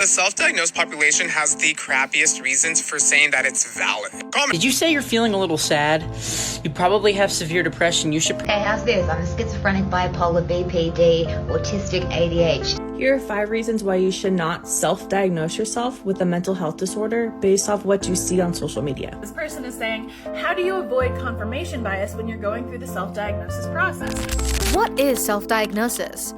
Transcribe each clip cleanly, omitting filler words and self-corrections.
The self-diagnosed population has the crappiest reasons for saying that it's valid. Did you say you're feeling a little sad? You probably have severe depression. You should... Hey, how's this? I'm a schizophrenic, bipolar, BPD, autistic, ADHD. Here are 5 reasons why you should not self-diagnose yourself with a mental health disorder based off what you see on social media. This person is saying, how do you avoid confirmation bias when you're going through the self-diagnosis process? What is self-diagnosis?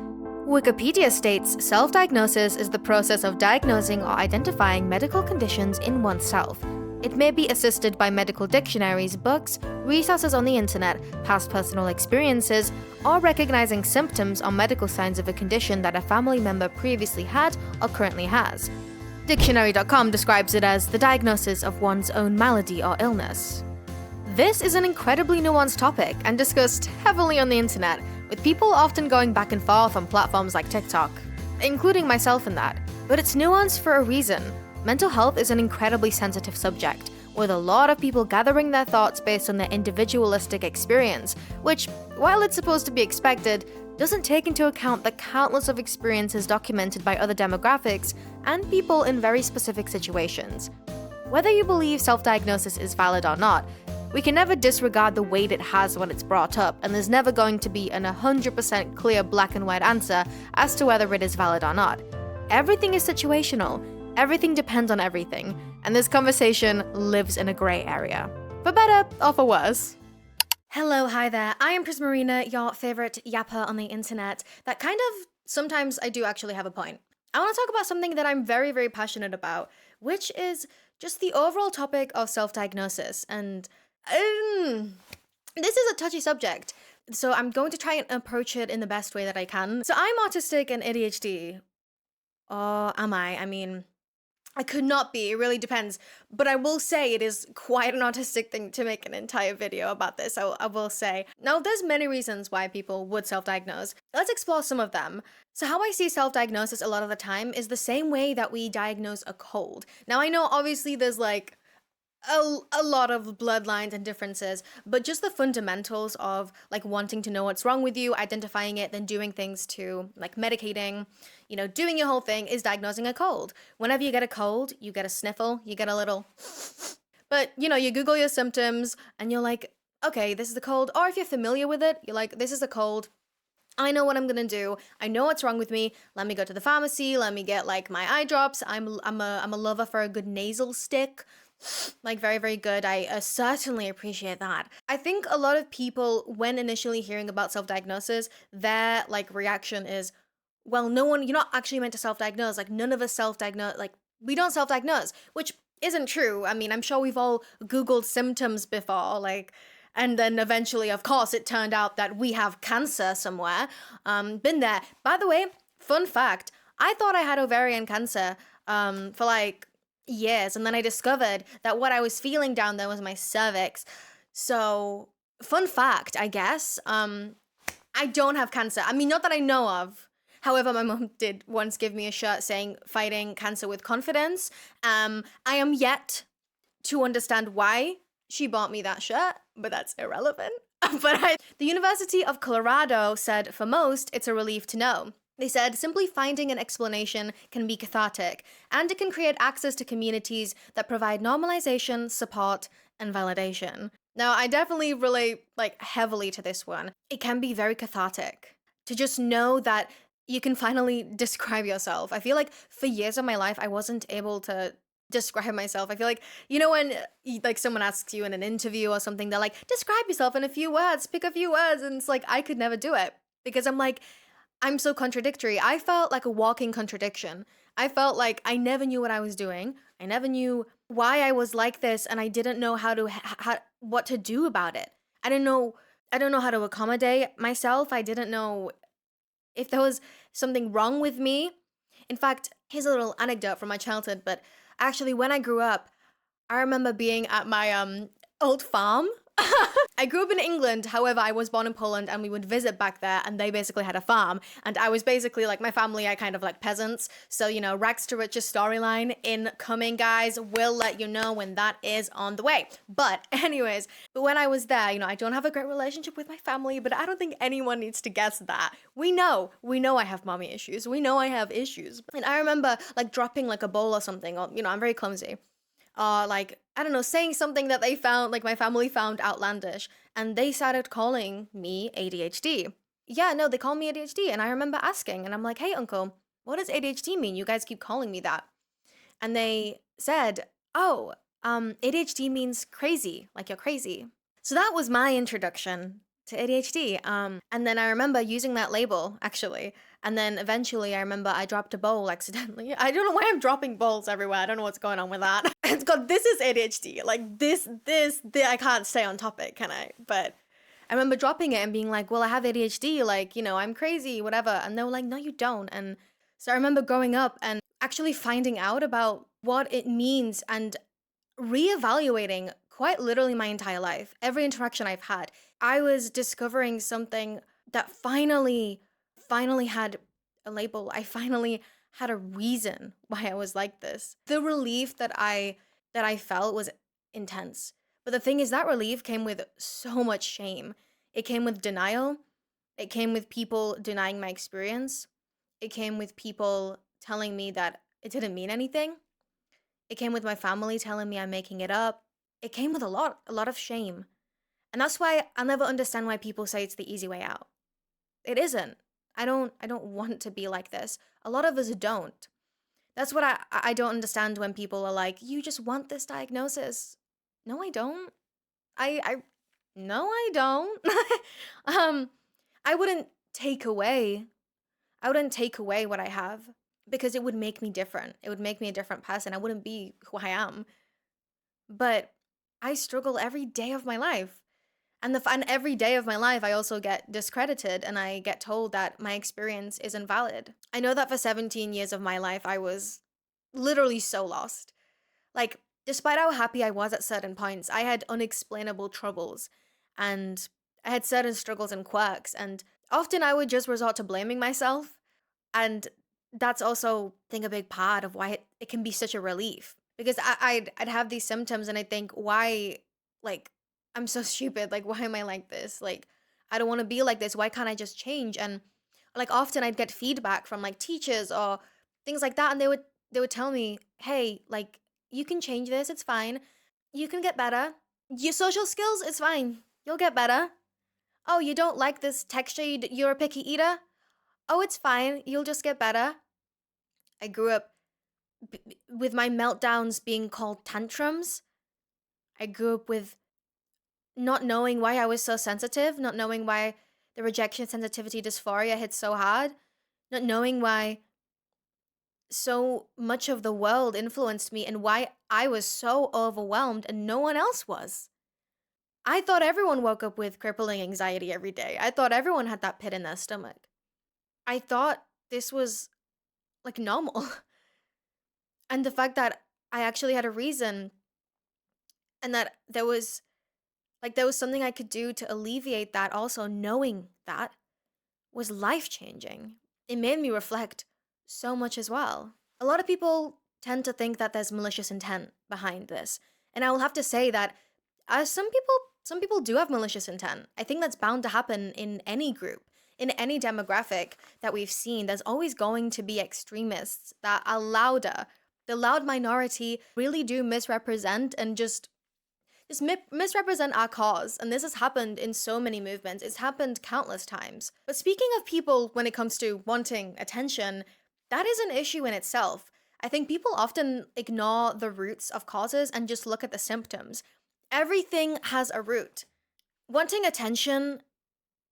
Wikipedia states self-diagnosis is the process of diagnosing or identifying medical conditions in oneself. It may be assisted by medical dictionaries, books, resources on the internet, past personal experiences, or recognizing symptoms or medical signs of a condition that a family member previously had or currently has. Dictionary.com describes it as the diagnosis of one's own malady or illness. This is an incredibly nuanced topic and discussed heavily on the internet, with people often going back and forth on platforms like TikTok, including myself in that. But it's nuanced for a reason. Mental health is an incredibly sensitive subject, with a lot of people gathering their thoughts based on their individualistic experience, which, while it's supposed to be expected, doesn't take into account the countless of experiences documented by other demographics and people in very specific situations. Whether you believe self-diagnosis is valid or not, we can never disregard the weight it has when it's brought up, and there's never going to be an 100% clear black and white answer as to whether it is valid or not. Everything is situational, everything depends on everything, and this conversation lives in a grey area. For better or for worse. Hello, hi there, I am Prismarina, your favourite yapper on the internet that kind of, sometimes I do actually have a point. I want to talk about something that I'm very, very passionate about, which is just the overall topic of self-diagnosis, and this is a touchy subject, so I'm going to try and approach it in the best way that I can. So I'm autistic and ADHD. Or am I? I mean, I could not be, it really depends. But I will say it is quite an autistic thing to make an entire video about this, I will say. Now, there's many reasons why people would self-diagnose. Let's explore some of them. So how I see self-diagnosis a lot of the time is the same way that we diagnose a cold. Now, I know obviously there's like a lot of bloodlines and differences, but just the fundamentals of like wanting to know what's wrong with you, identifying it, then doing things to like medicating, you know, doing your whole thing is diagnosing a cold. Whenever you get a cold, you get a sniffle, you get a little, but you know, you Google your symptoms and you're like, okay, this is a cold. Or if you're familiar with it, you're like, this is a cold. I know what I'm gonna do. I know what's wrong with me. Let me go to the pharmacy. Let me get like my eye drops. I'm a lover for a good nasal stick. Like very, very good. I certainly appreciate that. I think a lot of people, when initially hearing about self-diagnosis, their like reaction is, well, you're not actually meant to self-diagnose. Like none of us self-diagnose, like we don't self-diagose, which isn't true. I mean, I'm sure we've all Googled symptoms before, like, and then eventually, of course, it turned out that we have cancer somewhere. Been there. By the way, fun fact, I thought I had ovarian cancer for like years, and then I discovered that what I was feeling down there was my cervix. So, fun fact, I guess, I don't have cancer. I mean, not that I know of. However, my mom did once give me a shirt saying, fighting cancer with confidence. I am yet to understand why she bought me that shirt, but that's irrelevant. The University of Colorado said, for most, it's a relief to know. They said, simply finding an explanation can be cathartic, and it can create access to communities that provide normalization, support, and validation. Now, I definitely relate, like, heavily to this one. It can be very cathartic to just know that you can finally describe yourself. I feel like for years of my life, I wasn't able to describe myself. I feel like, you know, when like someone asks you in an interview or something, they're like, describe yourself in a few words, pick a few words, and it's like, I could never do it because I'm so contradictory. I felt like a walking contradiction. I felt like I never knew what I was doing. I never knew why I was like this, and I didn't know what to do about it. I don't know how to accommodate myself. I didn't know if there was something wrong with me. In fact, here's a little anecdote from my childhood, but actually when I grew up, I remember being at my old farm I grew up in England, however, I was born in Poland and we would visit back there and they basically had a farm. And I was basically like, my family are kind of like peasants. So, you know, rags to riches storyline incoming, guys. We'll let you know when that is on the way. But anyways, but when I was there, you know, I don't have a great relationship with my family, but I don't think anyone needs to guess that. We know I have mommy issues. We know I have issues. And I remember like dropping like a bowl or something, or, you know, I'm very clumsy. Like, I don't know, saying something that they found, like my family found outlandish, and they started calling me ADHD. Yeah, no, they call me ADHD, and I remember asking, and I'm like, hey, uncle, what does ADHD mean? You guys keep calling me that. And they said, oh, ADHD means crazy, like you're crazy. So that was my introduction to ADHD. And then I remember using that label, actually. And then eventually I remember I dropped a bowl accidentally. I don't know why I'm dropping bowls everywhere. I don't know what's going on with that. It's got, this is ADHD. Like this, I can't stay on topic, can I? But I remember dropping it and being like, well, I have ADHD, like, you know, I'm crazy, whatever. And they were like, no, you don't. And so I remember growing up and actually finding out about what it means and reevaluating quite literally my entire life, every interaction I've had. I was discovering something that finally had a label. I finally had a reason why I was like this. The relief that I felt was intense. But the thing is, that relief came with so much shame. It came with denial. It came with people denying my experience. It came with people telling me that it didn't mean anything. It came with my family telling me I'm making it up. It came with a lot of shame. And that's why I'll never understand why people say it's the easy way out. It isn't. I don't want to be like this. A lot of us don't. That's what I don't understand when people are like, you just want this diagnosis. No, I don't. No, I don't. I wouldn't take away what I have because it would make me different. It would make me a different person. I wouldn't be who I am. But I struggle every day of my life. And every day of my life, I also get discredited and I get told that my experience is invalid. I know that for 17 years of my life, I was literally so lost. Like, despite how happy I was at certain points, I had unexplainable troubles and I had certain struggles and quirks. And often I would just resort to blaming myself. And that's also, I think, a big part of why it can be such a relief. Because I'd have these symptoms and I'd think, why, like, I'm so stupid. Like, why am I like this? Like, I don't want to be like this. Why can't I just change? And like often I'd get feedback from like teachers or things like that. And they would tell me, hey, like, you can change this. It's fine. You can get better. Your social skills, it's fine. You'll get better. Oh, you don't like this texture. You're a picky eater. Oh, it's fine. You'll just get better. I grew up with my meltdowns being called tantrums. I grew up with not knowing why I was so sensitive, not knowing why the rejection sensitivity dysphoria hit so hard, not knowing why so much of the world influenced me and why I was so overwhelmed and no one else was. I thought everyone woke up with crippling anxiety every day. I thought everyone had that pit in their stomach. I thought this was like normal. And the fact that I actually had a reason and that there was something I could do to alleviate that, also knowing that, was life-changing. It made me reflect so much as well. A lot of people tend to think that there's malicious intent behind this. And I will have to say that some people do have malicious intent. I think that's bound to happen in any group, in any demographic that we've seen. There's always going to be extremists that are louder. The loud minority really do misrepresent and just misrepresent our cause. And this has happened in so many movements. It's happened countless times. But speaking of people, when it comes to wanting attention, that is an issue in itself. I think people often ignore the roots of causes and just look at the symptoms. Everything has a root. Wanting attention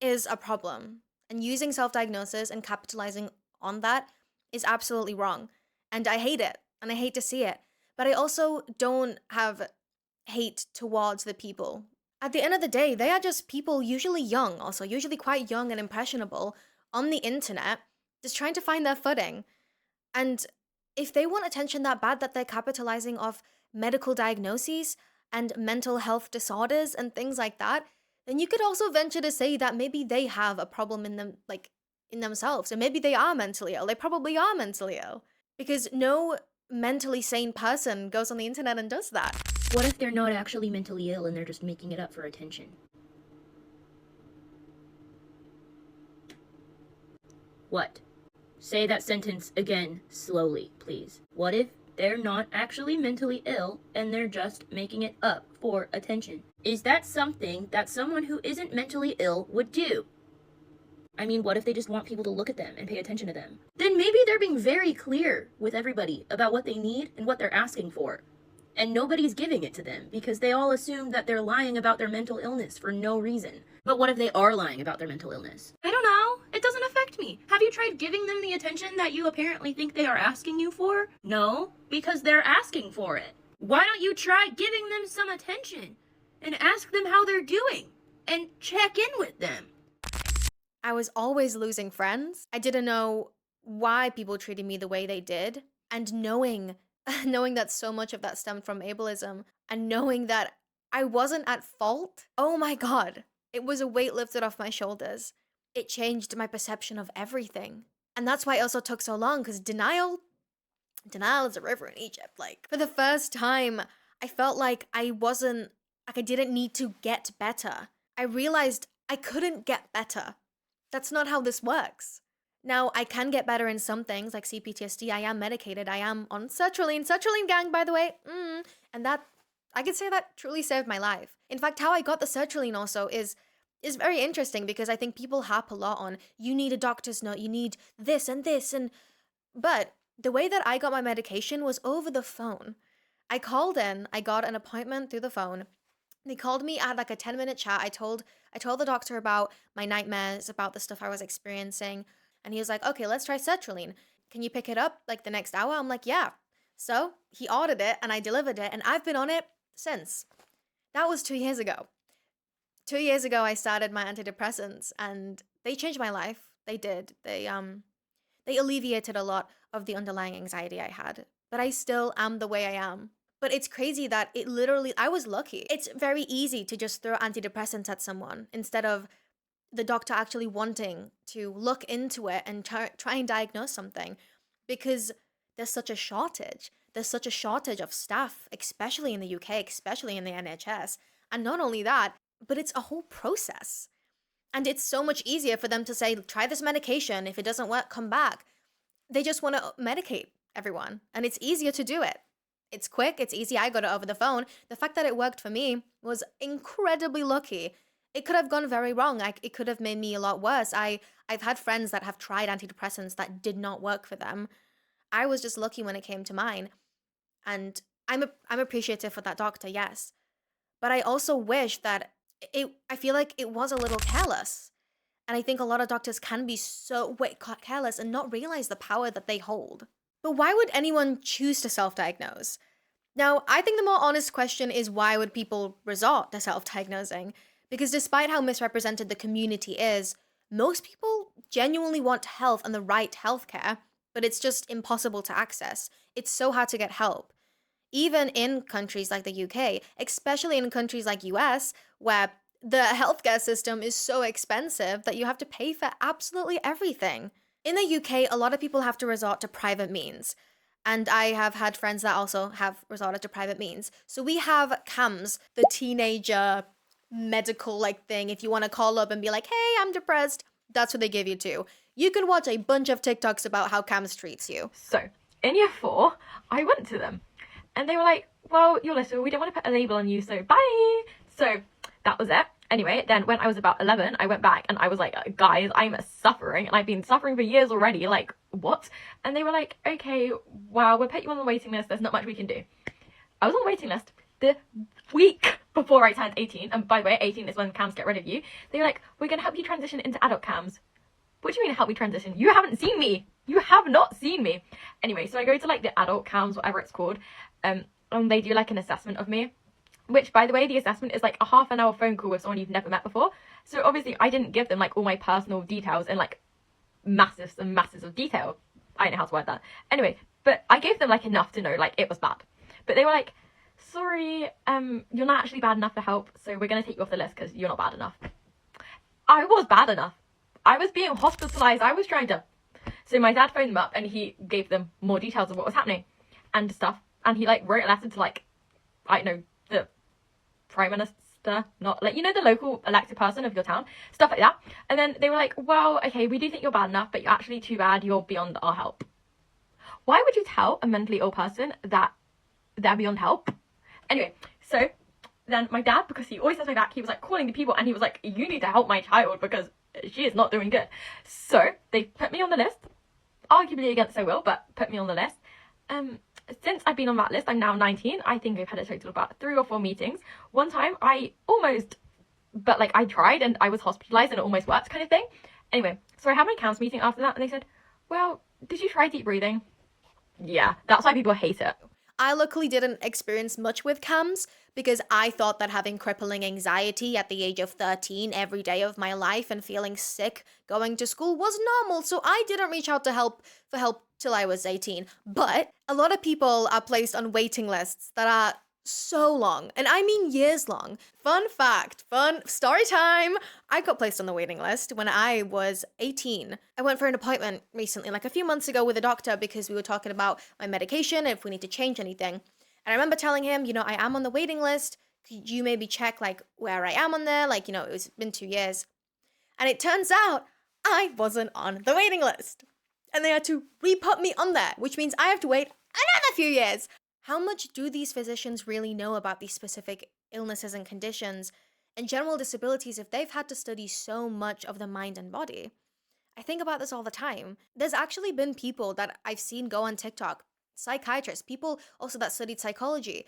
is a problem. And using self-diagnosis and capitalizing on that is absolutely wrong. And I hate it. And I hate to see it. But I also don't have hate towards the people. At the end of the day, they are just people, usually young, also usually quite young and impressionable, on the internet, just trying to find their footing. And if they want attention that bad that they're capitalizing off medical diagnoses, and mental health disorders and things like that, then you could also venture to say that maybe they have a problem in them, like in themselves, and maybe they are mentally ill. They probably are mentally ill, because no mentally sane person goes on the internet and does that. What if they're not actually mentally ill and they're just making it up for attention? What? Say that sentence again, slowly, please. What if they're not actually mentally ill and they're just making it up for attention? Is that something that someone who isn't mentally ill would do? I mean, what if they just want people to look at them and pay attention to them? Then maybe they're being very clear with everybody about what they need and what they're asking for. And nobody's giving it to them because they all assume that they're lying about their mental illness for no reason. But what if they are lying about their mental illness? I don't know. It doesn't affect me. Have you tried giving them the attention that you apparently think they are asking you for? No, because they're asking for it. Why don't you try giving them some attention and ask them how they're doing and check in with them? I was always losing friends. I didn't know why people treated me the way they did. And knowing that so much of that stemmed from ableism, and knowing that I wasn't at fault, oh my God, it was a weight lifted off my shoulders. It changed my perception of everything. And that's why it also took so long, because denial is a river in Egypt. Like, for the first time, I felt like I didn't need to get better. I realized I couldn't get better. That's not how this works. Now, I can get better in some things, like CPTSD. I am medicated. I am on sertraline. Sertraline gang, by the way. And that, I could say that truly saved my life. In fact, how I got the sertraline also is very interesting, because I think people harp a lot on, you need a doctor's note, you need this and this. But the way that I got my medication was over the phone. I called in, I got an appointment through the phone. They called me, I had like a 10-minute chat. I told the doctor about my nightmares, about the stuff I was experiencing. And he was like, okay, let's try sertraline. Can you pick it up like the next hour? I'm like, yeah. So he ordered it and I delivered it, and I've been on it since. That was 2 years ago. 2 years ago, I started my antidepressants, and they changed my life. They did. They alleviated a lot of the underlying anxiety I had, but I still am the way I am. But it's crazy that I was lucky. It's very easy to just throw antidepressants at someone instead of the doctor actually wanting to look into it and try and diagnose something, because there's such a shortage. There's such a shortage of staff, especially in the UK, especially in the NHS. And not only that, but it's a whole process. And it's so much easier for them to say, try this medication. If it doesn't work, come back. They just want to medicate everyone. And it's easier to do it. It's quick, it's easy. I got it over the phone. The fact that it worked for me was incredibly lucky. It could have gone very wrong. It could have made me a lot worse. I've had friends that have tried antidepressants that did not work for them. I was just lucky when it came to mine. And I'm appreciative for that doctor, yes. But I also wish that I feel like it was a little careless. And I think a lot of doctors can be so careless and not realize the power that they hold. But why would anyone choose to self-diagnose? Now, I think the more honest question is, why would people resort to self-diagnosing? Because despite how misrepresented the community is, most people genuinely want health and the right healthcare, but it's just impossible to access. It's so hard to get help. Even in countries like the UK, especially in countries like US, where the healthcare system is so expensive that you have to pay for absolutely everything. In the UK, a lot of people have to resort to private means. And I have had friends that also have resorted to private means. So we have CAMS, the teenager medical thing. If you want to call up and be like, hey, I'm depressed, that's what they give you to. You can watch a bunch of TikToks about how CAMS treats you. So in year 4, I went to them and they were like, well, you're little, we don't want to put a label on you, so bye. So that was it. Anyway, then when I was about 11, I went back and I was like, guys, I'm suffering and I've been suffering for years already. Like, what? And they were like, okay, well, we'll put you on the waiting list. There's not much we can do. I was on the waiting list the week before I turned 18. And by the way, 18 is when CAMS get rid of you. They were like, we're going to help you transition into adult CAMS. What do you mean help me transition? You haven't seen me. You have not seen me. Anyway, so I go to the adult CAMS, whatever it's called. And they do an assessment of me. Which, by the way, the assessment is a half-an-hour phone call with someone you've never met before. So obviously I didn't give them all my personal details and masses and masses of detail. I don't know how to word that. Anyway, but I gave them enough to know it was bad. But they were like, sorry, you're not actually bad enough for help, so we're going to take you off the list because you're not bad enough. I was bad enough. I was being hospitalized. I was trying to. So my dad phoned them up and he gave them more details of what was happening and stuff. And he like wrote a letter to like, I don't know, the prime minister, not like, you know, the local elected person of your town, stuff like that. And then they were like, well, okay, we do think you're bad enough, but you're actually too bad. You're beyond our help. Why would you tell a mentally ill person that they're beyond help? Anyway, so then my dad, because he always has my back, he was like calling the people and he was like, you need to help my child because she is not doing good. So they put me on the list, arguably against their will, but put me on the list. Since I've been on that list, I'm now 19. I think I've had a total of about 3 or 4 meetings. One time I almost, but like I tried and I was hospitalized and it almost worked kind of thing. Anyway, so I had my CAMS meeting after that and they said, well, did you try deep breathing? Yeah, that's why people hate it. I luckily didn't experience much with CAMS because I thought that having crippling anxiety at the age of 13 every day of my life and feeling sick going to school was normal, so I didn't reach out to help till I was 18. But a lot of people are placed on waiting lists that are so long, and I mean years long. Fun fact, fun story time. I got placed on the waiting list when I was 18. I went for an appointment recently, like a few months ago with a doctor because we were talking about my medication, if we need to change anything. And I remember telling him, you know, I am on the waiting list. Could you maybe check like where I am on there? Like, you know, it's been 2 years. And it turns out I wasn't on the waiting list. And they had to re-put me on there, which means I have to wait another few years. How much do these physicians really know about these specific illnesses and conditions and general disabilities if they've had to study so much of the mind and body? I think about this all the time. There's actually been people that I've seen go on TikTok, psychiatrists, people also that studied psychology.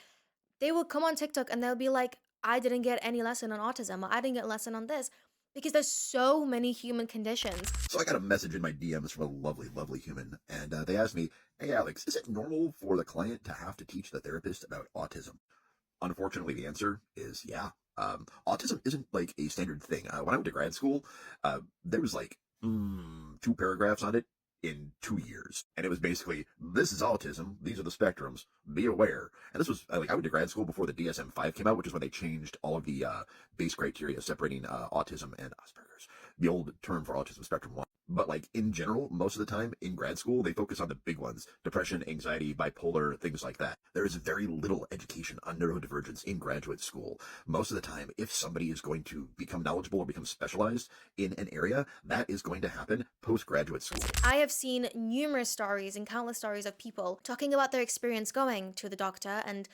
They would come on TikTok and they'll be like, I didn't get any lesson on autism, or I didn't get a lesson on this. Because there's so many human conditions. So I got a message in my DMs from a lovely, lovely human, and they asked me, hey Alex, is it normal for the client to have to teach the therapist about autism? Unfortunately, the answer is yeah. Autism isn't like a standard thing. When I went to grad school, there was like 2 paragraphs on it in 2 years. And it was basically, this is autism, these are the spectrums, be aware. And this was, like, I went to grad school before the DSM-5 came out, which is when they changed all of the base criteria separating autism and Asperger's. The old term for autism, spectrum 1. But, like, in general, most of the time in grad school, they focus on the big ones. Depression, anxiety, bipolar, things like that. There is very little education on neurodivergence in graduate school. Most of the time, if somebody is going to become knowledgeable or become specialized in an area, that is going to happen post-graduate school. I have seen numerous stories and countless stories of people talking about their experience going to the doctor and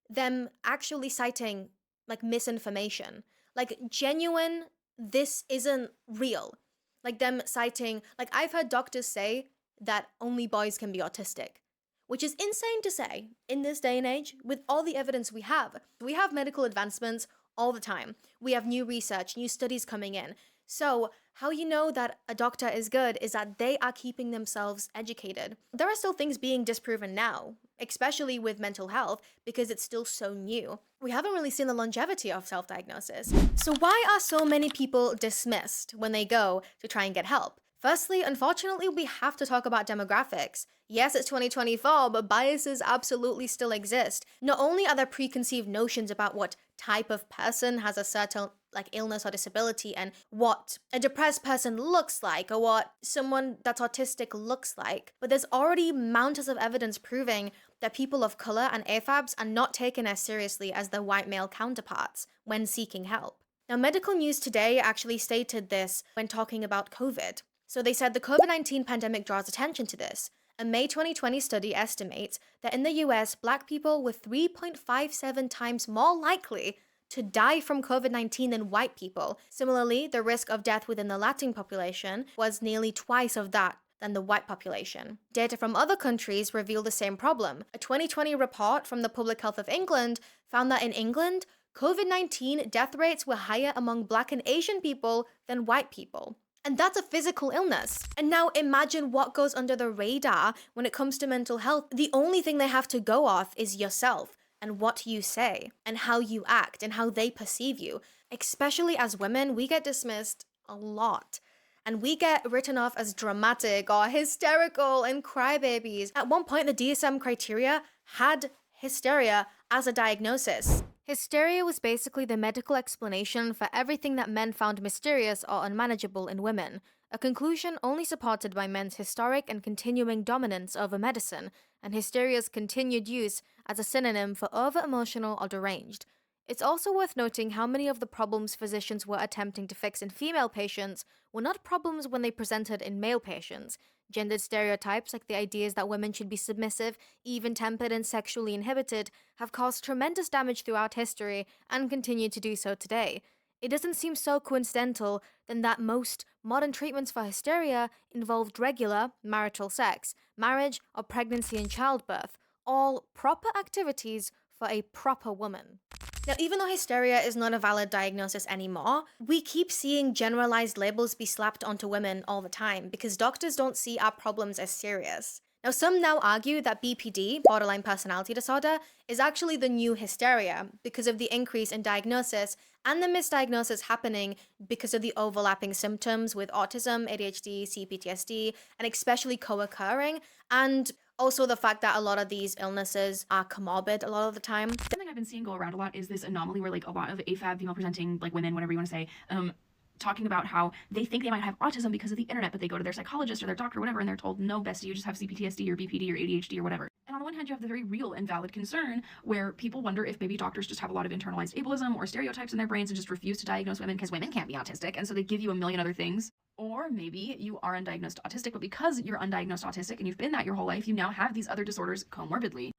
them actually citing, like, misinformation. Like, genuine, this isn't real. Like them citing, like I've heard doctors say that only boys can be autistic, which is insane to say in this day and age with all the evidence we have. We have medical advancements all the time. We have new research, new studies coming in. So how you know that a doctor is good is that they are keeping themselves educated. There are still things being disproven now, especially with mental health, because it's still so new. We haven't really seen the longevity of self-diagnosis. So why are so many people dismissed when they go to try and get help? Firstly, unfortunately, we have to talk about demographics. Yes, it's 2024, but biases absolutely still exist. Not only are there preconceived notions about what type of person has a certain illness or disability and what a depressed person looks like or what someone that's autistic looks like, but there's already mountains of evidence proving that people of color and AFABs are not taken as seriously as their white male counterparts when seeking help. Now, Medical News Today actually stated this when talking about COVID. So they said the COVID-19 pandemic draws attention to this. A May 2020 study estimates that in the US, Black people were 3.57 times more likely to die from COVID-19 than white people. Similarly, the risk of death within the Latin population was nearly twice of that than the white population. Data from other countries reveal the same problem. A 2020 report from the Public Health of England found that in England, COVID-19 death rates were higher among Black and Asian people than white people. And that's a physical illness. And now imagine what goes under the radar when it comes to mental health. The only thing they have to go off is yourself and what you say and how you act and how they perceive you. Especially as women, we get dismissed a lot. And we get written off as dramatic or hysterical and crybabies. At one point, the DSM criteria had hysteria as a diagnosis. Hysteria was basically the medical explanation for everything that men found mysterious or unmanageable in women, a conclusion only supported by men's historic and continuing dominance over medicine, and hysteria's continued use as a synonym for over-emotional or deranged. It's also worth noting how many of the problems physicians were attempting to fix in female patients were not problems when they presented in male patients. Gendered stereotypes, like the ideas that women should be submissive, even-tempered, and sexually inhibited, have caused tremendous damage throughout history and continue to do so today. It doesn't seem so coincidental then that most modern treatments for hysteria involved regular marital sex, marriage, or pregnancy and childbirth, all proper activities for a proper woman. Now, even though hysteria is not a valid diagnosis anymore, we keep seeing generalized labels be slapped onto women all the time because doctors don't see our problems as serious. Now, some now argue that BPD, borderline personality disorder, is actually the new hysteria because of the increase in diagnosis and the misdiagnosis happening because of the overlapping symptoms with autism, ADHD, CPTSD, and especially co-occurring, and also the fact that a lot of these illnesses are comorbid a lot of the time. Something I've been seeing go around a lot is this anomaly where like a lot of AFAB, female presenting, like women, whatever you want to say, talking about how they think they might have autism because of the internet, but they go to their psychologist or their doctor or whatever, and they're told, no, bestie, you just have CPTSD or BPD or ADHD or whatever. And on the one hand, you have the very real and valid concern where people wonder if maybe doctors just have a lot of internalized ableism or stereotypes in their brains and just refuse to diagnose women because women can't be autistic, and so they give you a million other things. Or maybe you are undiagnosed autistic, but because you're undiagnosed autistic and you've been that your whole life, you now have these other disorders comorbidly.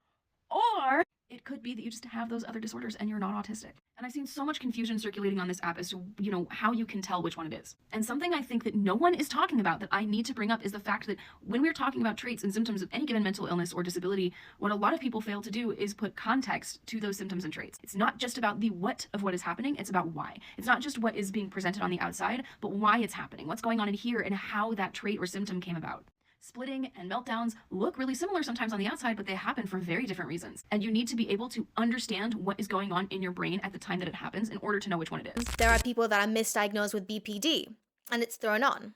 Or it could be that you just have those other disorders and you're not autistic. And I've seen so much confusion circulating on this app as to, how you can tell which one it is. And something I think that no one is talking about that I need to bring up is the fact that when we're talking about traits and symptoms of any given mental illness or disability, what a lot of people fail to do is put context to those symptoms and traits. It's not just about the what of what is happening, it's about why. It's not just what is being presented on the outside, but why it's happening, what's going on in here, and how that trait or symptom came about. Splitting and meltdowns look really similar sometimes on the outside, but they happen for very different reasons. And you need to be able to understand what is going on in your brain at the time that it happens in order to know which one it is. There are people that are misdiagnosed with BPD, and it's thrown on.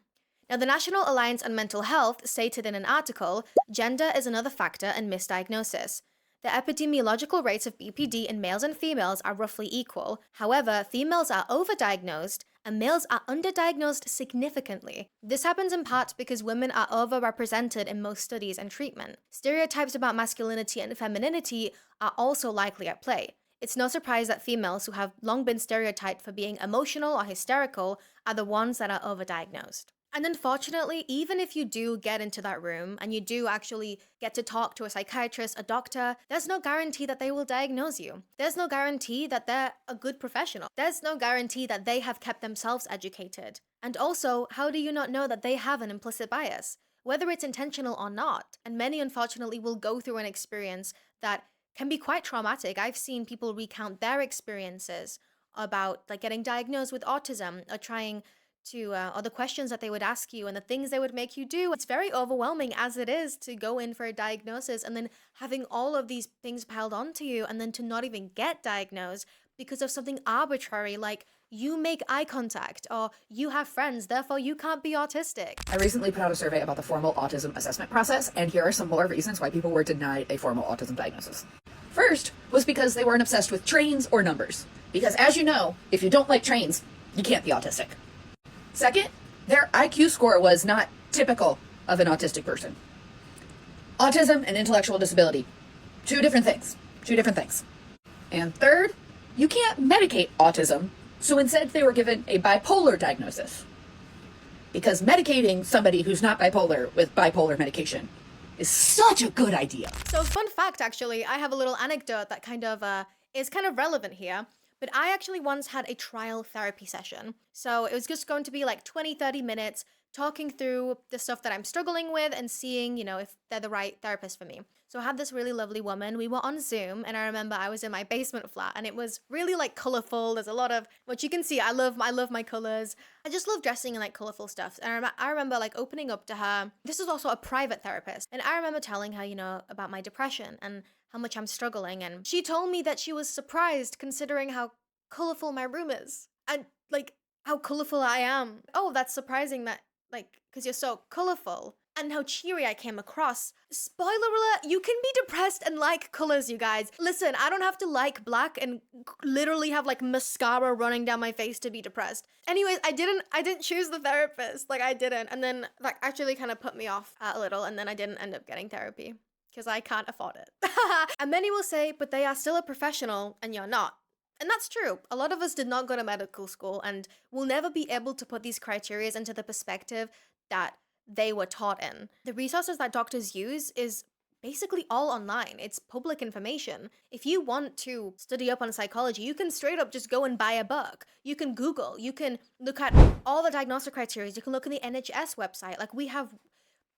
Now, the National Alliance on Mental Health stated in an article, gender is another factor in misdiagnosis. The epidemiological rates of BPD in males and females are roughly equal. However, females are overdiagnosed and males are underdiagnosed significantly. This happens in part because women are overrepresented in most studies and treatment. Stereotypes about masculinity and femininity are also likely at play. It's no surprise that females who have long been stereotyped for being emotional or hysterical are the ones that are overdiagnosed. And unfortunately, even if you do get into that room and you do actually get to talk to a psychiatrist, a doctor, there's no guarantee that they will diagnose you. There's no guarantee that they're a good professional. There's no guarantee that they have kept themselves educated. And also, how do you not know that they have an implicit bias, whether it's intentional or not? And many, unfortunately, will go through an experience that can be quite traumatic. I've seen people recount their experiences about getting diagnosed with autism or trying to or the questions that they would ask you and the things they would make you do. It's very overwhelming as it is to go in for a diagnosis and then having all of these things piled onto you and then to not even get diagnosed because of something arbitrary like you make eye contact or you have friends, therefore you can't be autistic. I recently put out a survey about the formal autism assessment process, and here are some more reasons why people were denied a formal autism diagnosis. First was because they weren't obsessed with trains or numbers. Because as you know, if you don't like trains, you can't be autistic. Second, their IQ score was not typical of an autistic person. Autism and intellectual disability, two different things. And third, you can't medicate autism, so instead they were given a bipolar diagnosis. Because medicating somebody who's not bipolar with bipolar medication is such a good idea. So fun fact, actually, I have a little anecdote that is kind of relevant here. But I actually once had a trial therapy session. So it was just going to be 20-30 minutes talking through the stuff that I'm struggling with and seeing, if they're the right therapist for me. So I had this really lovely woman. We were on Zoom, and I remember I was in my basement flat, and it was really colorful. There's a lot of, which you can see, I love my colors. I just love dressing in colorful stuff. And I remember opening up to her. This is also a private therapist. And I remember telling her, about my depression and how much I'm struggling, and she told me that she was surprised considering how colorful my room is and how colorful I am. Oh, that's surprising that because you're so colorful. and how cheery I came across. Spoiler alert, you can be depressed and like colors, you guys. Listen, I don't have to like black and literally have like mascara running down my face to be depressed. Anyways, I didn't choose the therapist. Like, I didn't. And then that actually kind of put me off a little, and then I didn't end up getting therapy because I can't afford it. And many will say, but they are still a professional and you're not. And that's true. A lot of us did not go to medical school and will never be able to put these criteria into the perspective that they were taught in. The resources that doctors use is basically all online. It's public information. If you want to study up on psychology, you can straight up just go and buy a book. You can Google. You can look at all the diagnostic criteria. You can look on the NHS website. Like,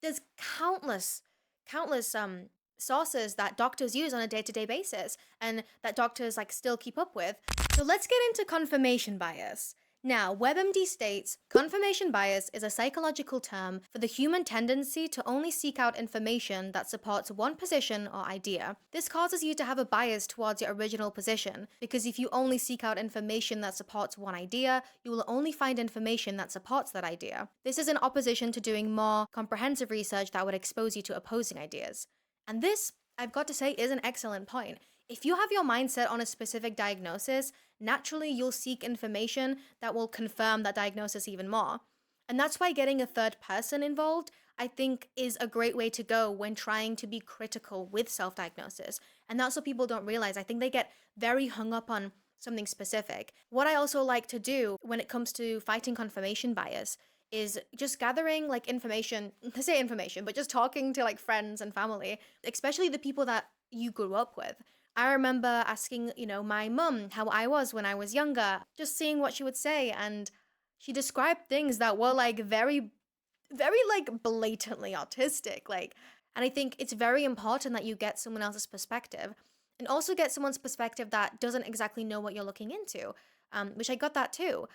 there's countless sources that doctors use on a day-to-day basis and that doctors like still keep up with. So let's get into confirmation bias. Now, WebMD states, confirmation bias is a psychological term for the human tendency to only seek out information that supports one position or idea. This causes you to have a bias towards your original position, because if you only seek out information that supports one idea, you will only find information that supports that idea. This is in opposition to doing more comprehensive research that would expose you to opposing ideas. And this, I've got to say, is an excellent point. If you have your mindset on a specific diagnosis, naturally you'll seek information that will confirm that diagnosis even more. And that's why getting a third person involved, I think, is a great way to go when trying to be critical with self-diagnosis. And that's what people don't realize. I think they get very hung up on something specific. What I also like to do when it comes to fighting confirmation bias is just gathering like information, but just talking to like friends and family, especially the people that you grew up with. I remember asking, my mum how I was when I was younger, just seeing what she would say. And she described things that were like very, very like blatantly autistic. And I think it's very important that you get someone else's perspective and also get someone's perspective that doesn't exactly know what you're looking into, which I got that too.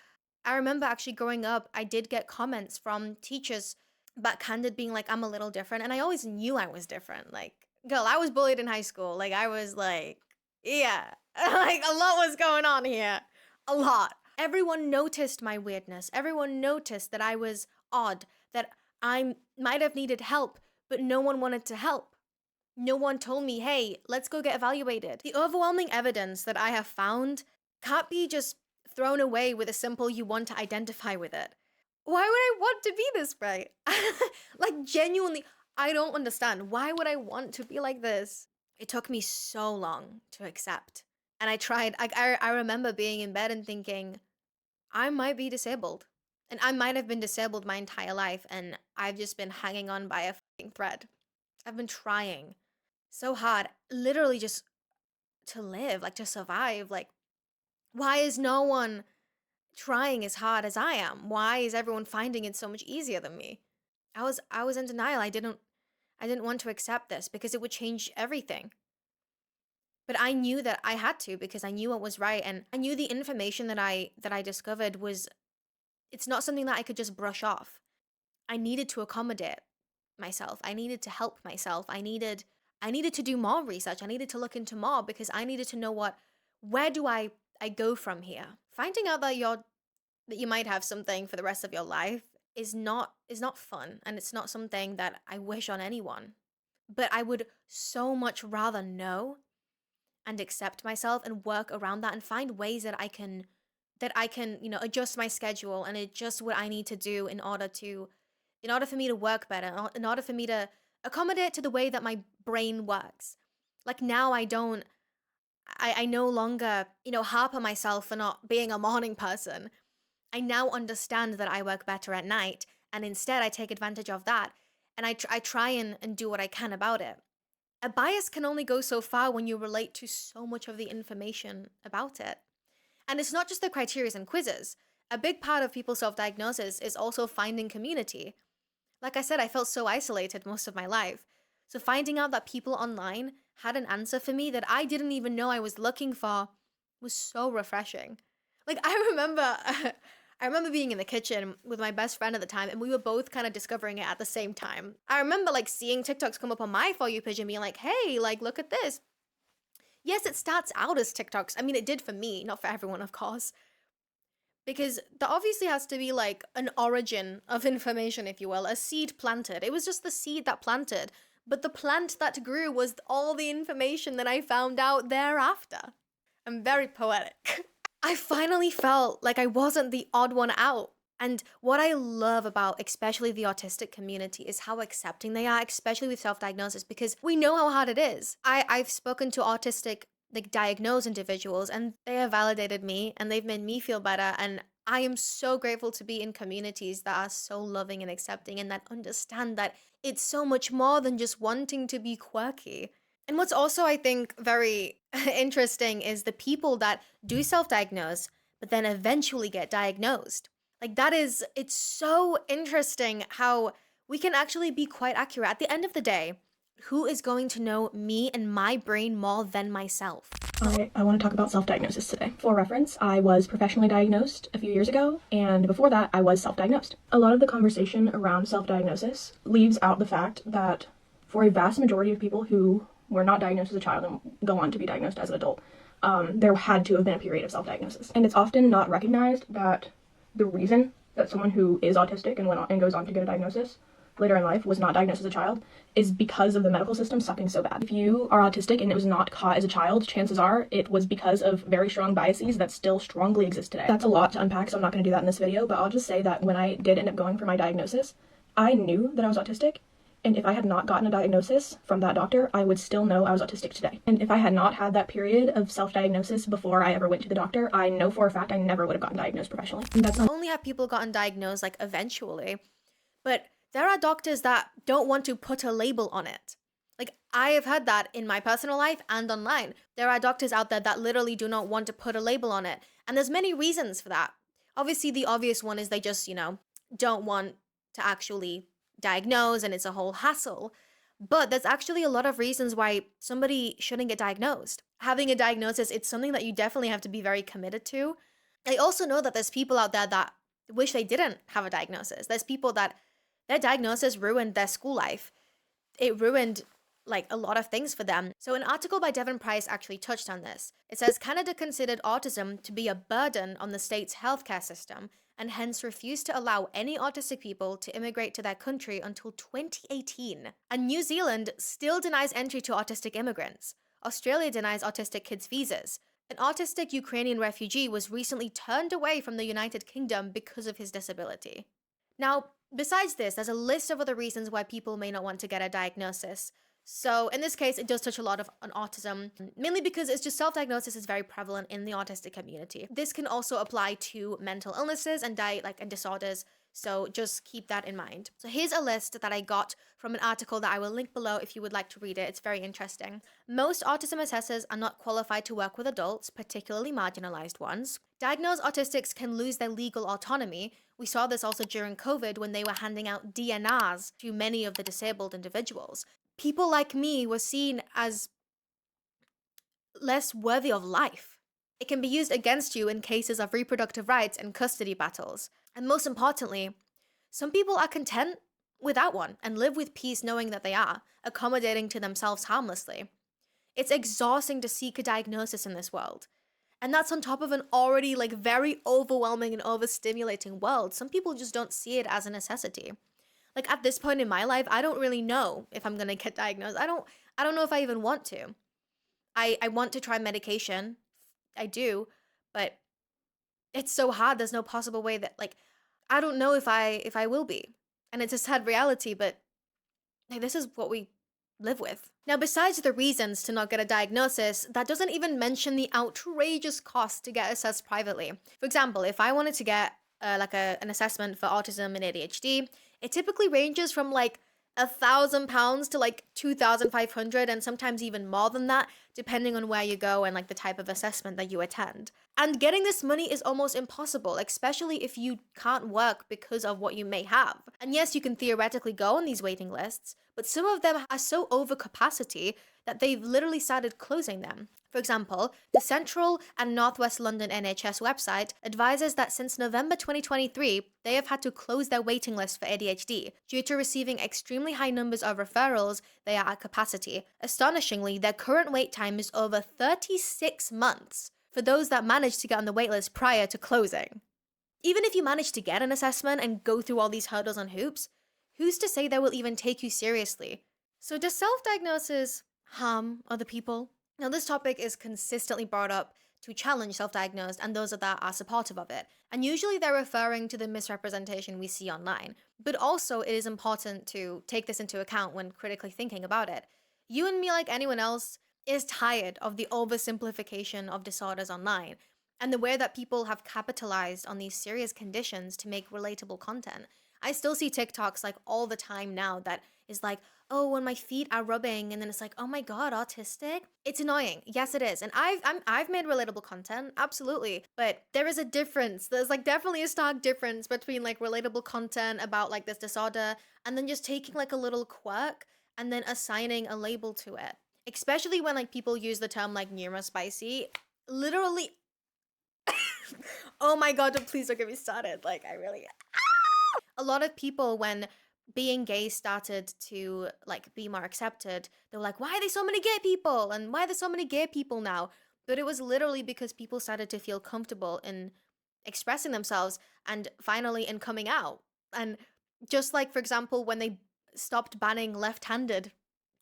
I remember actually growing up, I did get comments from teachers backhanded being like, I'm a little different. And I always knew I was different. Like, girl, I was bullied in high school. Like, I was like, yeah, like a lot was going on here. A lot. Everyone noticed my weirdness. Everyone noticed that I was odd, that I might have needed help, but no one wanted to help. No one told me, hey, let's go get evaluated. The overwhelming evidence that I have found can't be just thrown away with a simple you want to identify with it. Why would I want to be this way? Like, genuinely, I don't understand. Why would I want to be like this? It took me so long to accept. And I tried. I remember being in bed and thinking, I might be disabled. And I might have been disabled my entire life, and I've just been hanging on by a fucking thread. I've been trying so hard, literally just to live, like to survive. Like, why is no one trying as hard as I am? Why is everyone finding it so much easier than me? I was in denial. I didn't want to accept this because it would change everything. But I knew that I had to, because I knew what was right, and I knew the information that I discovered it's not something that I could just brush off. I needed to accommodate myself. I needed to help myself. I needed to do more research. I needed to look into more, because I needed to know where do I go from here. Finding out that you might have something for the rest of your life is not fun, and it's not something that I wish on anyone. But I would so much rather know and accept myself and work around that and find ways that I can adjust my schedule and adjust what I need to do in order for me to work better, in order for me to accommodate to the way that my brain works. Like, now I no longer, harp on myself for not being a morning person. I now understand that I work better at night, and instead I take advantage of that, and I try and do what I can about it. A bias can only go so far when you relate to so much of the information about it. And it's not just the criteria and quizzes. A big part of people's self-diagnosis is also finding community. Like I said, I felt so isolated most of my life. So finding out that people online had an answer for me that I didn't even know I was looking for was so refreshing. Like, I remember being in the kitchen with my best friend at the time, and we were both kind of discovering it at the same time. I remember like seeing TikToks come up on my For You page and being like, hey, like, look at this. Yes, it starts out as TikToks. I mean, it did for me, not for everyone, of course. Because there obviously has to be like an origin of information, if you will, a seed planted. It was just the seed that planted, but the plant that grew was all the information that I found out thereafter. I'm very poetic. I finally felt like I wasn't the odd one out. And what I love about especially the autistic community is how accepting they are, especially with self-diagnosis, because we know how hard it is. I've spoken to autistic like diagnosed individuals and they have validated me and they've made me feel better, and I am so grateful to be in communities that are so loving and accepting and that understand that it's so much more than just wanting to be quirky. And what's also, I think, very interesting is the people that do self-diagnose but then eventually get diagnosed. Like it's so interesting how we can actually be quite accurate. At the end of the day, who is going to know me and my brain more than myself? I want to talk about self-diagnosis today. For reference, I was professionally diagnosed a few years ago, and before that, I was self-diagnosed. A lot of the conversation around self-diagnosis leaves out the fact that for a vast majority of people who were not diagnosed as a child and go on to be diagnosed as an adult, there had to have been a period of self-diagnosis. And it's often not recognized that the reason that someone who is autistic and goes on to get a diagnosis later in life was not diagnosed as a child is because of the medical system sucking so bad. If you are autistic and it was not caught as a child, chances are it was because of very strong biases that still strongly exist today. That's a lot to unpack, so I'm not going to do that in this video, but I'll just say that when I did end up going for my diagnosis, I knew that I was autistic, and if I had not gotten a diagnosis from that doctor, I would still know I was autistic today. And if I had not had that period of self-diagnosis before I ever went to the doctor, I know for a fact I never would have gotten diagnosed professionally. And that's not only have people gotten diagnosed like eventually, but there are doctors that don't want to put a label on it. Like, I have had that in my personal life and online. There are doctors out there that literally do not want to put a label on it. And there's many reasons for that. Obviously, the obvious one is they just, don't want to actually diagnose, and it's a whole hassle. But there's actually a lot of reasons why somebody shouldn't get diagnosed. Having a diagnosis, it's something that you definitely have to be very committed to. I also know that there's people out there that wish they didn't have a diagnosis. There's people that their diagnosis ruined their school life. It ruined like a lot of things for them. So an article by Devon Price actually touched on this. It says Canada considered autism to be a burden on the state's healthcare system and hence refused to allow any autistic people to immigrate to their country until 2018. And New Zealand still denies entry to autistic immigrants. Australia denies autistic kids visas. An autistic Ukrainian refugee was recently turned away from the United Kingdom because of his disability. Now, besides this, there's a list of other reasons why people may not want to get a diagnosis. So in this case, it does touch a lot on autism, mainly because it's just self-diagnosis is very prevalent in the autistic community. This can also apply to mental illnesses and and disorders, so just keep that in mind. So here's a list that I got from an article that I will link below if you would like to read it. It's very interesting. Most autism assessors are not qualified to work with adults, particularly marginalized ones. Diagnosed autistics can lose their legal autonomy. We saw this also during COVID when they were handing out DNRs to many of the disabled individuals. People like me were seen as less worthy of life. It can be used against you in cases of reproductive rights and custody battles. And most importantly, some people are content without one and live with peace knowing that they are, accommodating to themselves harmlessly. It's exhausting to seek a diagnosis in this world. And that's on top of an already very overwhelming and overstimulating world. Some people just don't see it as a necessity. Like at this point in my life, I don't really know if I'm gonna get diagnosed. I don't know if I even want to. I want to try medication. I do, but it's so hard. There's no possible way that I don't know if I will be. And it's a sad reality, but this is what we live with. Now, besides the reasons to not get a diagnosis, that doesn't even mention the outrageous cost to get assessed privately. For example, if I wanted to get an assessment for autism and ADHD, it typically ranges from £1,000 to 2,500, and sometimes even more than that, depending on where you go and the type of assessment that you attend. And getting this money is almost impossible, especially if you can't work because of what you may have. And yes, you can theoretically go on these waiting lists, but some of them are so over capacity that they've literally started closing them. For example, the Central and Northwest London NHS website advises that since November 2023, they have had to close their waiting list for ADHD. Due to receiving extremely high numbers of referrals, they are at capacity. Astonishingly, their current wait time is over 36 months for those that managed to get on the waitlist prior to closing. Even if you manage to get an assessment and go through all these hurdles and hoops, who's to say they will even take you seriously? So does self-diagnosis harm other people? Now, this topic is consistently brought up to challenge self-diagnosed and those that are supportive of it. And usually they're referring to the misrepresentation we see online. But also it is important to take this into account when critically thinking about it. You and me, like anyone else, is tired of the oversimplification of disorders online and the way that people have capitalized on these serious conditions to make relatable content. I still see TikToks like all the time now that is like, oh, when my feet are rubbing, and then it's like, oh my god, autistic. It's annoying. Yes, it is. And I've made relatable content, absolutely. But there is a difference. There's like definitely a stark difference between like relatable content about like this disorder and then just taking like a little quirk and then assigning a label to it. Especially when like people use the term like neurospicy. Literally. Oh my god, please don't get me started. Like I really a lot of people, when being gay started to like be more accepted, they were like, why are there so many gay people? And why are there so many gay people now? But it was literally because people started to feel comfortable in expressing themselves and finally in coming out. And just like, for example, when they stopped banning left-handed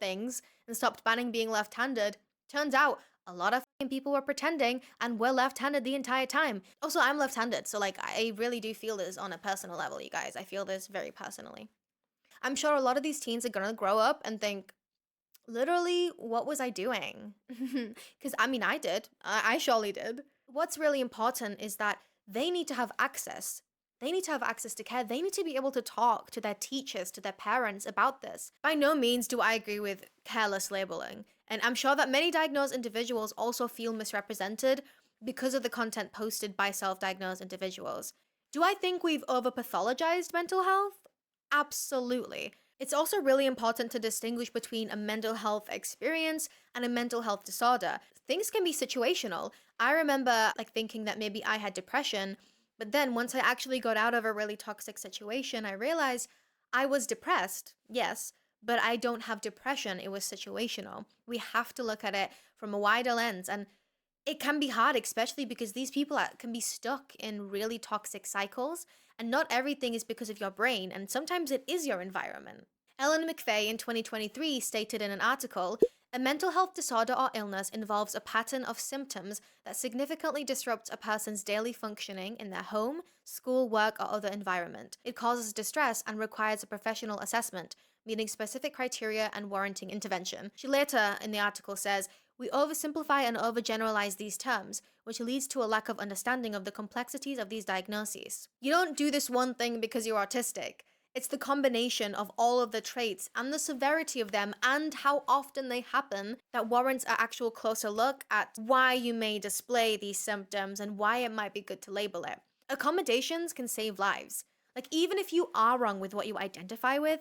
things and stopped banning being left-handed, turns out a lot of people were pretending and were left-handed the entire time. Also, I'm left-handed, so like I really do feel this on a personal level, you guys. I feel this very personally. I'm sure a lot of these teens are gonna grow up and think, literally, what was I doing? Because I mean, I did. I surely did. What's really important is that they need to have access. They need to have access to care. They need to be able to talk to their teachers, to their parents about this. By no means do I agree with careless labeling. And I'm sure that many diagnosed individuals also feel misrepresented because of the content posted by self-diagnosed individuals. Do I think we've over-pathologized mental health? Absolutely. It's also really important to distinguish between a mental health experience and a mental health disorder. Things can be situational. I remember like thinking that maybe I had depression, but then once I actually got out of a really toxic situation, I realized I was depressed, yes, but I don't have depression. It was situational. We have to look at it from a wider lens, and it can be hard, especially because these people can be stuck in really toxic cycles, and not everything is because of your brain, and sometimes it is your environment. Ellen McVeigh in 2023 stated in an article, a mental health disorder or illness involves a pattern of symptoms that significantly disrupts a person's daily functioning in their home, school, work, or other environment. It causes distress and requires a professional assessment, meeting specific criteria and warranting intervention. She later in the article says, we oversimplify and overgeneralize these terms, which leads to a lack of understanding of the complexities of these diagnoses. You don't do this one thing because you're autistic. It's the combination of all of the traits and the severity of them and how often they happen that warrants an actual closer look at why you may display these symptoms and why it might be good to label it. Accommodations can save lives. Like, even if you are wrong with what you identify with,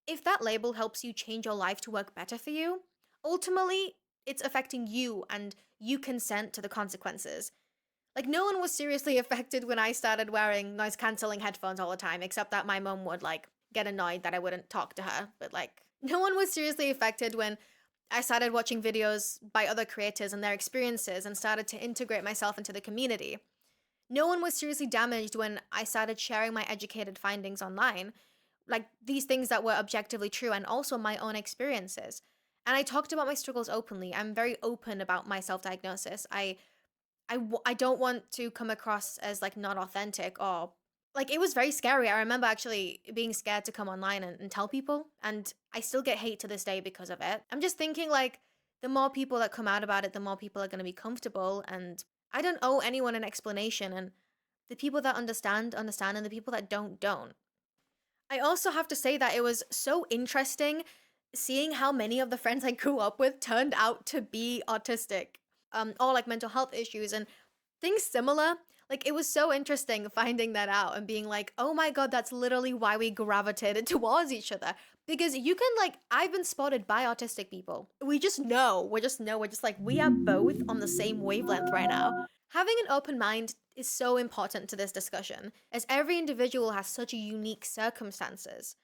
if that label helps you change your life to work better for you, ultimately, it's affecting you and you consent to the consequences. Like, no one was seriously affected when I started wearing noise-canceling headphones all the time, except that my mom would, like, get annoyed that I wouldn't talk to her. But, like, no one was seriously affected when I started watching videos by other creators and their experiences and started to integrate myself into the community. No one was seriously damaged when I started sharing my educated findings online, like these things that were objectively true and also my own experiences. And I talked about my struggles openly. I'm very open about my self-diagnosis. I don't want to come across as like not authentic or like it was very scary. I remember actually being scared to come online and tell people, and I still get hate to this day because of it. I'm just thinking like the more people that come out about it, the more people are going to be comfortable, and I don't owe anyone an explanation, and the people that understand, and the people that don't. I also have to say that it was so interesting seeing how many of the friends I grew up with turned out to be autistic. Or like mental health issues and things similar. Like, it was so interesting finding that out and being like, oh my god, that's literally why we gravitated towards each other. Because you can, like, I've been spotted by autistic people. We just know. We're just like, we are both on the same wavelength right now. Having an open mind is so important to this discussion, as every individual has such unique circumstances.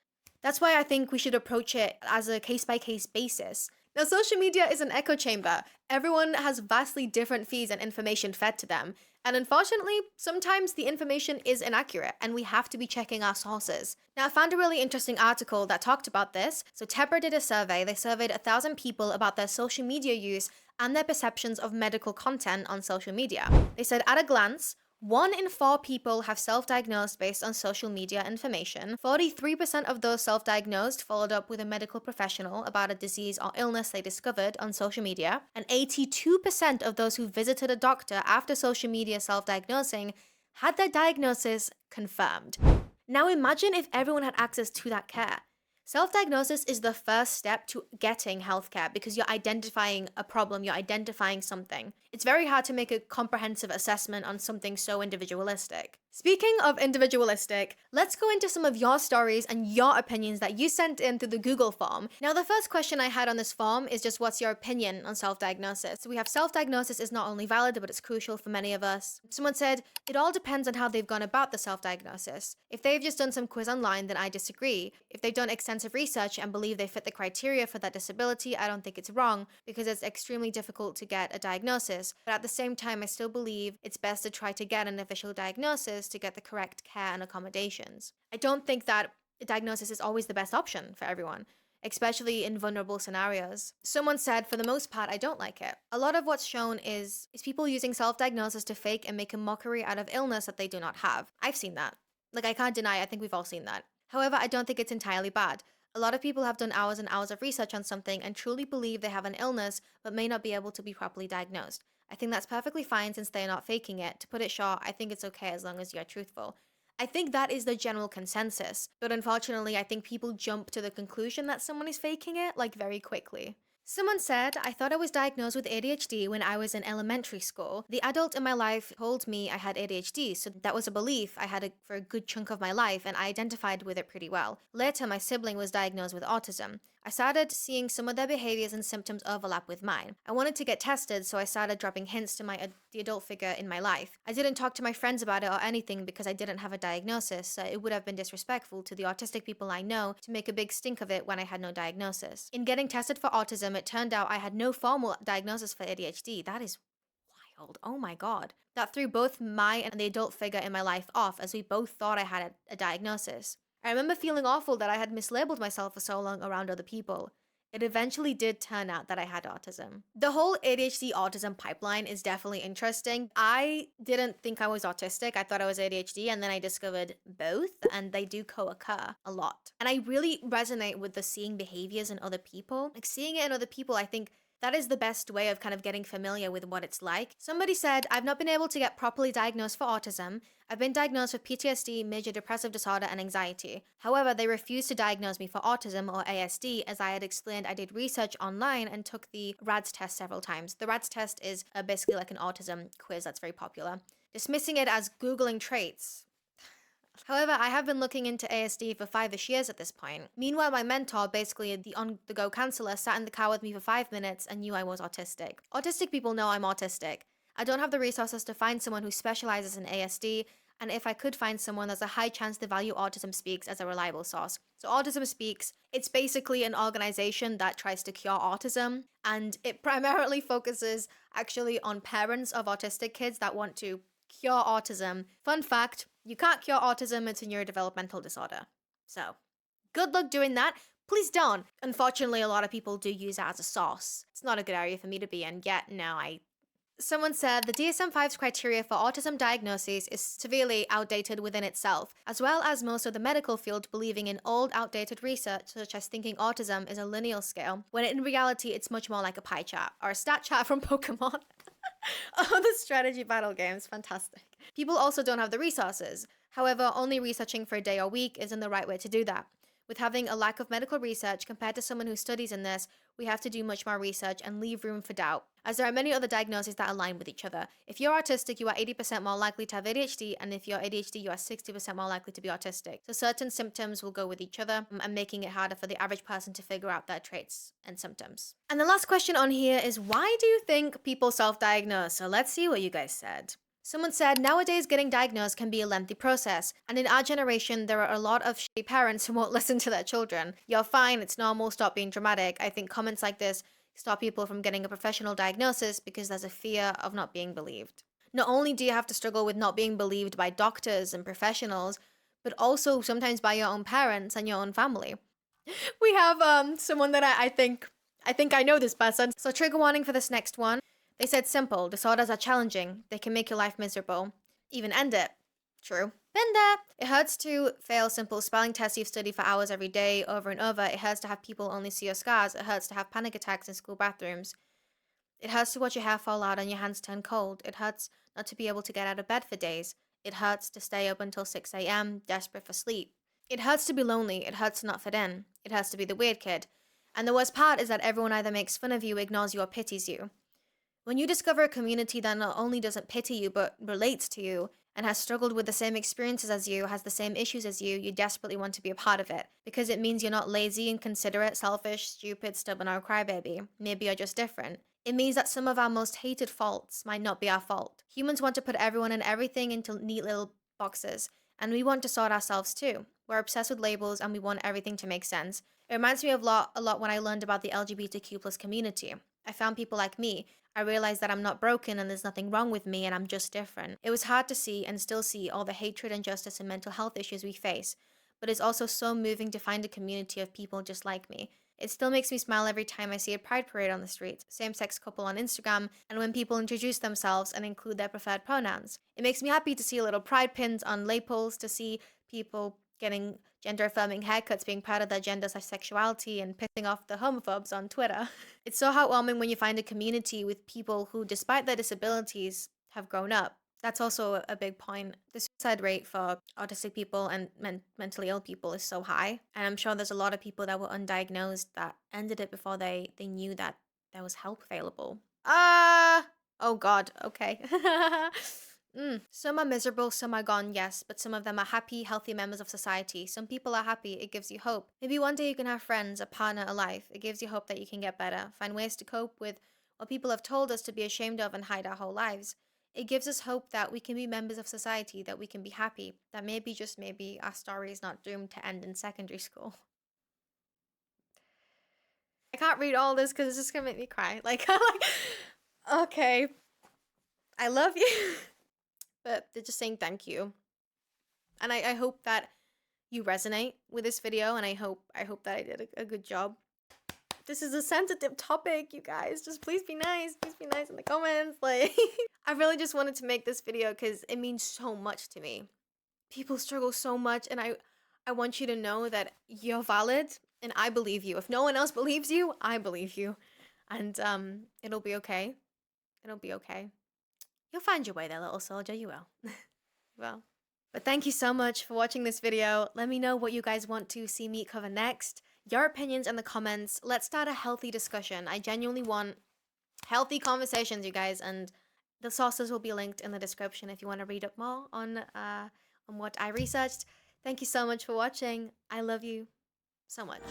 That's why I think we should approach it as a case-by-case basis, Now, social media is an echo chamber. Everyone has vastly different feeds and information fed to them. And unfortunately, sometimes the information is inaccurate and we have to be checking our sources. Now, I found a really interesting article that talked about this. So Tepper did a survey. They surveyed 1,000 people about their social media use and their perceptions of medical content on social media. They said, at a glance, 1 in 4 people have self-diagnosed based on social media information. 43% of those self-diagnosed followed up with a medical professional about a disease or illness they discovered on social media. And 82% of those who visited a doctor after social media self-diagnosing had their diagnosis confirmed. Now imagine if everyone had access to that care. Self-diagnosis is the first step to getting healthcare because you're identifying a problem, you're identifying something. It's very hard to make a comprehensive assessment on something so individualistic. Speaking of individualistic, let's go into some of your stories and your opinions that you sent in through the Google form. Now, the first question I had on this form is just what's your opinion on self-diagnosis? So we have self-diagnosis is not only valid, but it's crucial for many of us. Someone said, it all depends on how they've gone about the self-diagnosis. If they've just done some quiz online, then I disagree. If they've done extensive research and believe they fit the criteria for that disability, I don't think it's wrong because it's extremely difficult to get a diagnosis. But at the same time, I still believe it's best to try to get an official diagnosis to get the correct care and accommodations. I don't think that a diagnosis is always the best option for everyone, especially in vulnerable scenarios. Someone said, for the most part, I don't like it. A lot of what's shown is people using self-diagnosis to fake and make a mockery out of illness that they do not have. I've seen that. Like, I can't deny, I think we've all seen that. However, I don't think it's entirely bad. A lot of people have done hours and hours of research on something and truly believe they have an illness but may not be able to be properly diagnosed. I think that's perfectly fine since they are not faking it. To put it short, I think it's okay as long as you're truthful. I think that is the general consensus, but unfortunately, I think people jump to the conclusion that someone is faking it, like, very quickly. Someone said, I thought I was diagnosed with ADHD when I was in elementary school. The adult in my life told me I had ADHD, so that was a belief I had for a good chunk of my life, and I identified with it pretty well. Later, my sibling was diagnosed with autism. I started seeing some of their behaviors and symptoms overlap with mine. I wanted to get tested, so I started dropping hints to the adult figure in my life. I didn't talk to my friends about it or anything because I didn't have a diagnosis, so it would have been disrespectful to the autistic people I know to make a big stink of it when I had no diagnosis. In getting tested for autism, it turned out I had no formal diagnosis for ADHD. That is wild. Oh my god. That threw both my and the adult figure in my life off, as we both thought I had a diagnosis. I remember feeling awful that I had mislabeled myself for so long around other people. It eventually did turn out that I had autism. The whole ADHD autism pipeline is definitely interesting. I didn't think I was autistic. I thought I was ADHD, and then I discovered both, and they do co-occur a lot. And I really resonate with the seeing behaviors in other people. Like, seeing it in other people, I think that is the best way of kind of getting familiar with what it's like. Somebody said, I've not been able to get properly diagnosed for autism. I've been diagnosed with PTSD, major depressive disorder, and anxiety. However, they refused to diagnose me for autism or ASD, as I had explained I did research online and took the RADS test several times. The RADS test is basically like an autism quiz that's very popular. Dismissing it as Googling traits. However, I have been looking into ASD for 5-ish years at this point. Meanwhile, my mentor, basically the on-the-go counselor, sat in the car with me for 5 minutes and knew I was autistic. Autistic people know I'm autistic. I don't have the resources to find someone who specializes in ASD, and if I could find someone, there's a high chance they value Autism Speaks as a reliable source. So Autism Speaks, it's basically an organization that tries to cure autism, and it primarily focuses actually on parents of autistic kids that want to cure autism. Fun fact, you can't cure autism, it's a neurodevelopmental disorder. So, good luck doing that. Please don't. Unfortunately, a lot of people do use that as a source. It's not a good area for me to be in, yet no, Someone said the DSM-5's criteria for autism diagnosis is severely outdated within itself, as well as most of the medical field believing in old, outdated research, such as thinking autism is a lineal scale, when in reality it's much more like a pie chart, or a stat chart from Pokemon. Oh, the strategy battle games, fantastic. People also don't have the resources. However, only researching for a day or week isn't the right way to do that. With having a lack of medical research compared to someone who studies in this, we have to do much more research and leave room for doubt, as there are many other diagnoses that align with each other. If you're autistic, you are 80% more likely to have ADHD, and if you're ADHD, you are 60% more likely to be autistic. So certain symptoms will go with each other, and making it harder for the average person to figure out their traits and symptoms. And the last question on here is, why do you think people self-diagnose? So let's see what you guys said. Someone said, nowadays getting diagnosed can be a lengthy process, and in our generation, there are a lot of shitty parents who won't listen to their children. You're fine, it's normal, stop being dramatic. I think comments like this stop people from getting a professional diagnosis because there's a fear of not being believed. Not only do you have to struggle with not being believed by doctors and professionals, but also sometimes by your own parents and your own family. We have someone that I think I know this person. So trigger warning for this next one. They said simple, disorders are challenging. They can make your life miserable. Even end it. True. Been there. It hurts to fail simple spelling tests you've studied for hours every day, over and over. It hurts to have people only see your scars. It hurts to have panic attacks in school bathrooms. It hurts to watch your hair fall out and your hands turn cold. It hurts not to be able to get out of bed for days. It hurts to stay up until 6 a.m., desperate for sleep. It hurts to be lonely. It hurts to not fit in. It hurts to be the weird kid. And the worst part is that everyone either makes fun of you, ignores you, or pities you. When you discover a community that not only doesn't pity you, but relates to you, and has struggled with the same experiences as you, has the same issues as you desperately want to be a part of it. Because it means you're not lazy, inconsiderate, selfish, stupid, stubborn, or a crybaby. Maybe you're just different. It means that some of our most hated faults might not be our fault. Humans want to put everyone and everything into neat little boxes, and we want to sort ourselves too. We're obsessed with labels and we want everything to make sense. It reminds me of a lot when I learned about the LGBTQ plus community. I found people like me. I realized that I'm not broken and there's nothing wrong with me and I'm just different. It was hard to see and still see all the hatred, injustice, and mental health issues we face, but it's also so moving to find a community of people just like me. It still makes me smile every time I see a pride parade on the street, same-sex couple on Instagram, and when people introduce themselves and include their preferred pronouns. It makes me happy to see little pride pins on lapels, to see people getting gender-affirming haircuts, being proud of their gender/sexuality, and pissing off the homophobes on Twitter. It's so heartwarming when you find a community with people who, despite their disabilities, have grown up. That's also a big point. The suicide rate for autistic people and mentally ill people is so high. And I'm sure there's a lot of people that were undiagnosed that ended it before they knew that there was help available. Oh God, okay. Some are miserable, some are gone, yes, but some of them are happy, healthy members of society. Some people are happy, it gives you hope. Maybe one day you can have friends, a partner, a life. It gives you hope that you can get better, find ways to cope with what people have told us to be ashamed of and hide our whole lives. It gives us hope that we can be members of society, that we can be happy, that maybe, just maybe, our story is not doomed to end in secondary school. I can't read all this because it's just gonna make me cry. Okay. I love you. But they're just saying thank you. And I hope that you resonate with this video, and I hope that I did a good job. This is a sensitive topic, you guys. Just please be nice. Please be nice in the comments. I really just wanted to make this video because it means so much to me. People struggle so much, and I want you to know that you're valid, and I believe you. If no one else believes you, I believe you. And it'll be okay. It'll be okay. You'll find your way there, little soldier, you will. Well, but thank you so much for watching this video. Let me know what you guys want to see me cover next. Your opinions in the comments. Let's start a healthy discussion. I genuinely want healthy conversations, you guys, and the sources will be linked in the description if you want to read up more on what I researched. Thank you so much for watching. I love you so much.